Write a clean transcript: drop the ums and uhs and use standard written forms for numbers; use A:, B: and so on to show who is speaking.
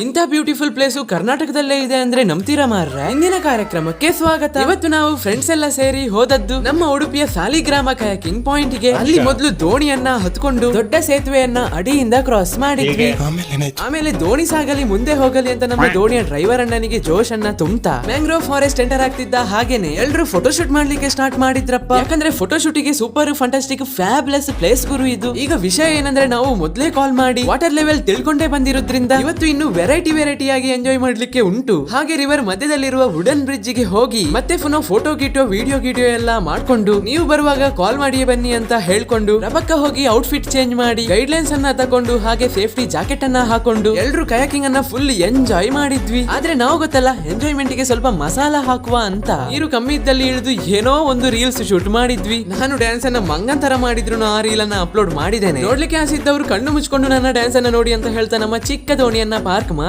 A: ಇಂಥ beautiful place ಕರ್ನಾಟಕದಲ್ಲೇ ಇದೆ ಅಂದ್ರೆ ನಂಬ್ತೀರಾ ಮಾರ್ರೆ? ಇಂದಿನ ಕಾರ್ಯಕ್ರಮಕ್ಕೆ ಸ್ವಾಗತ. ಇವತ್ತು ನಾವು ಫ್ರೆಂಡ್ಸ್ ಎಲ್ಲ ಸೇರಿ ಹೋದದ್ದು ನಮ್ಮ ಉಡುಪಿಯ ಸಾಲಿಗ್ರಾಮ ಕಯಾಕಿಂಗ್ ಪಾಯಿಂಟ್ ಗೆ. ಅಲ್ಲಿ ಮೊದಲು ದೋಣಿಯನ್ನ ಹತ್ಕೊಂಡು ದೊಡ್ಡ ಸೇತುವೆಯನ್ನ ಅಡಿಯಿಂದ ಕ್ರಾಸ್ ಮಾಡಿದ್ವಿ. ಆಮೇಲೆ ದೋಣಿ ಸಾಗಲಿ ಮುಂದೆ ಹೋಗಲಿ ಅಂತ ನಮ್ಮ ದೋಣಿಯ ಡ್ರೈವರ್ ಅಣ್ಣನಿಗೆ ಜೋಶ್ ಅನ್ನ ತುಂಬ್ತಾ ಮ್ಯಾಂಗ್ರೋವ್ ಫಾರೆಸ್ಟ್ ಎಂಟರ್ ಆಗ್ತಿದ್ದ ಹಾಗೇನೆ ಎಲ್ರು ಫೋಟೋ ಶೂಟ್ ಮಾಡ್ಲಿಕ್ಕೆ ಸ್ಟಾರ್ಟ್ ಮಾಡಿದ್ರಪ್ಪ. ಯಾಕಂದ್ರೆ ಫೋಟೋ ಶೂಟಿಗೆ ಸೂಪರ್ ಫಂಟಾಸ್ಟಿಕ್ ಫ್ಯಾಬ್ಲೆಸ್ ಪ್ಲೇಸ್ ಗುರು ಇದು. ಈಗ ವಿಷಯ ಏನಂದ್ರೆ ನಾವು ಮೊದ್ಲೇ ಕಾಲ್ ಮಾಡಿ ವಾಟರ್ ಲೆವೆಲ್ ತಿಳ್ಕೊಂಡೇ ಬಂದಿರೋದ್ರಿಂದ ಇವತ್ತು ಇನ್ನು ವೆರೈಟಿ ಆಗಿ ಎಂಜಾಯ್ ಮಾಡ್ಲಿಕ್ಕೆ ಉಂಟು. ಹಾಗೆ ರಿವರ್ ಮಧ್ಯದಲ್ಲಿರುವ ವುಡನ್ ಬ್ರಿಡ್ಜ್ ಗೆ ಹೋಗಿ ಮತ್ತೆ ಪುನಃ ಫೋಟೋ ಗಿಟೋ ವಿಡಿಯೋ ಎಲ್ಲ ಮಾಡ್ಕೊಂಡು ನೀವು ಬರುವಾಗ ಕಾಲ್ ಮಾಡಿ ಬನ್ನಿ ಅಂತ ಹೇಳ್ಕೊಂಡು ರಬಕ್ಕ ಹೋಗಿ ಔಟ್ಫಿಟ್ ಚೇಂಜ್ ಮಾಡಿ ಗೈಡ್ ಲೈನ್ಸ್ ಅನ್ನ ತಕೊಂಡು ಹಾಗೆ ಸೇಫ್ಟಿ ಜಾಕೆಟ್ ಅನ್ನ ಹಾಕೊಂಡು ಎಲ್ರು ಕಯಾಕಿಂಗ್ ಅನ್ನ ಫುಲ್ ಎಂಜಾಯ್ ಮಾಡಿದ್ವಿ. ಆದ್ರೆ ನಾವು ಗೊತ್ತಲ್ಲ ಎಂಜಾಯ್ಮೆಂಟ್ ಗೆ ಸ್ವಲ್ಪ ಮಸಾಲ ಹಾಕುವ ಅಂತ ನೀರು ಕಮ್ಮಿ ಇದ್ದಲ್ಲಿ ಇಳಿದು ಏನೋ ಒಂದು ರೀಲ್ಸ್ ಶೂಟ್ ಮಾಡಿದ್ವಿ. ನಾನು ಡ್ಯಾನ್ಸ್ ಅನ್ನ ಮಂಗನ್ ತರ ಮಾಡಿದ್ರು ಆ ರೀಲ್ ಅನ್ನ ಅಪ್ಲೋಡ್ ಮಾಡಿದ್ದೇನೆ. ನೋಡ್ಲಿಕ್ಕೆ ಆಸಿದ್ದವರು ಕಣ್ಣು ಮುಚ್ಕೊಂಡು ನನ್ನ ಡ್ಯಾನ್ಸ್ ಅನ್ನ ನೋಡಿ ಅಂತ ಹೇಳ್ತಾ ನಮ್ಮ ಚಿಕ್ಕ ದೋಣಿಯನ್ನ ಪಾರ್ಕ್